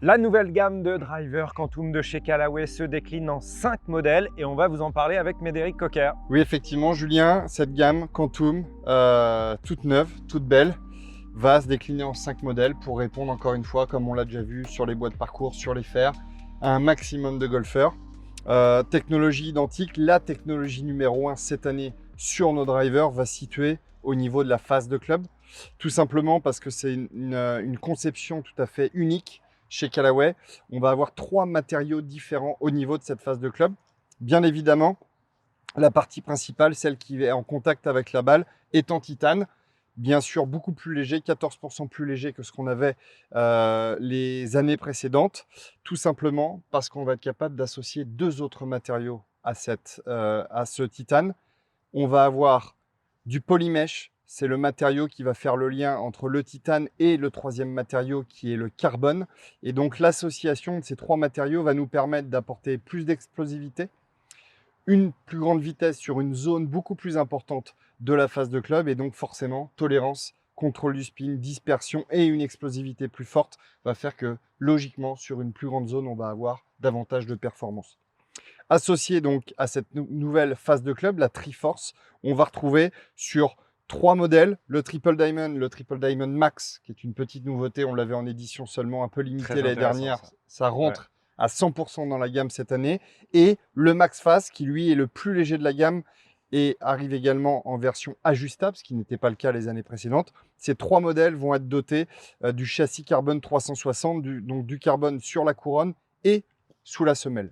La nouvelle gamme de drivers Quantum de chez Callaway se décline en 5 modèles et on va vous en parler avec Médéric Cocker. Oui, effectivement, Julien, cette gamme Quantum, toute neuve, toute belle, va se décliner en 5 modèles pour répondre encore une fois, comme on l'a déjà vu sur les bois de parcours, sur les fers, à un maximum de golfeurs. Technologie identique, la technologie numéro 1 cette année sur nos drivers va se situer au niveau de la face de club, tout simplement parce que c'est une conception tout à fait unique chez Callaway. On va avoir 3 matériaux différents au niveau de cette face de club. Bien évidemment, la partie principale, celle qui est en contact avec la balle, est en titane. Bien sûr, beaucoup plus léger, 14% plus léger que ce qu'on avait les années précédentes. Tout simplement parce qu'on va être capable d'associer 2 autres matériaux à ce titane. On va avoir du polymesh. C'est le matériau qui va faire le lien entre le titane et le 3e matériau qui est le carbone. Et donc l'association de ces 3 matériaux va nous permettre d'apporter plus d'explosivité, une plus grande vitesse sur une zone beaucoup plus importante de la face de club et donc forcément tolérance, contrôle du spin, dispersion et une explosivité plus forte va faire que logiquement sur une plus grande zone on va avoir davantage de performance. Associé donc à cette nouvelle face de club, la Triforce, on va retrouver sur 3 modèles, le Triple Diamond Max, qui est une petite nouveauté, on l'avait en édition seulement un peu limitée l'année dernière, ça rentre à 100% dans la gamme cette année, et le Max Face, qui lui est le plus léger de la gamme, et arrive également en version ajustable, ce qui n'était pas le cas les années précédentes. Ces 3 modèles vont être dotés du châssis carbone 360, donc du carbone sur la couronne et sous la semelle.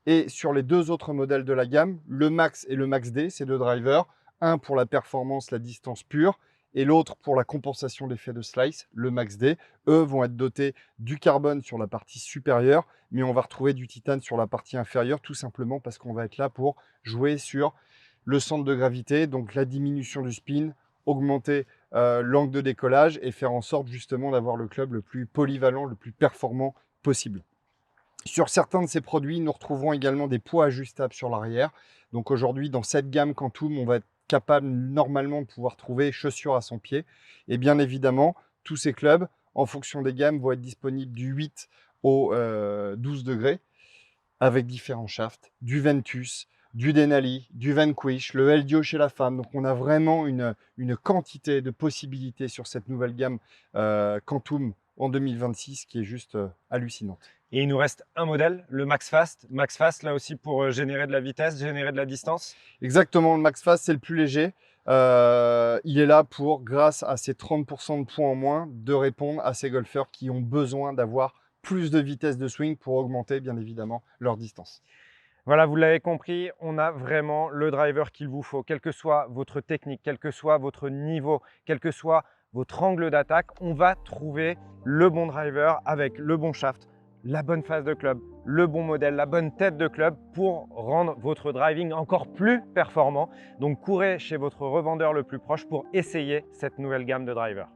Et sur les 2 autres modèles de la gamme, le Max et le Max D, ces 2 drivers, un pour la performance, la distance pure, et l'autre pour la compensation d'effet de slice, le Max D, eux vont être dotés du carbone sur la partie supérieure, mais on va retrouver du titane sur la partie inférieure, tout simplement parce qu'on va être là pour jouer sur le centre de gravité, donc la diminution du spin, augmenter l'angle de décollage et faire en sorte justement d'avoir le club le plus polyvalent, le plus performant possible. Sur certains de ces produits, nous retrouverons également des poids ajustables sur l'arrière. Donc aujourd'hui, dans cette gamme Quantum, on va être capable normalement de pouvoir trouver chaussures à son pied. Et bien évidemment, tous ces clubs, en fonction des gammes, vont être disponibles du 8 au 12 degrés avec différents shafts, du Ventus, du Denali, du Vanquish, le Eldio chez la femme. Donc on a vraiment une quantité de possibilités sur cette nouvelle gamme Quantum en 2026 qui est juste hallucinante. Et il nous reste un modèle, le Max Fast. Max Fast, là aussi pour générer de la vitesse, générer de la distance. Exactement, le Max Fast, c'est le plus léger. Il est là pour, grâce à ces 30% de points en moins, de répondre à ces golfeurs qui ont besoin d'avoir plus de vitesse de swing pour augmenter, bien évidemment, leur distance. Voilà, vous l'avez compris, on a vraiment le driver qu'il vous faut, quelle que soit votre technique, quel que soit votre niveau, quel que soit votre angle d'attaque, on va trouver le bon driver avec le bon shaft, la bonne face de club, le bon modèle, la bonne tête de club pour rendre votre driving encore plus performant. Donc courez chez votre revendeur le plus proche pour essayer cette nouvelle gamme de drivers.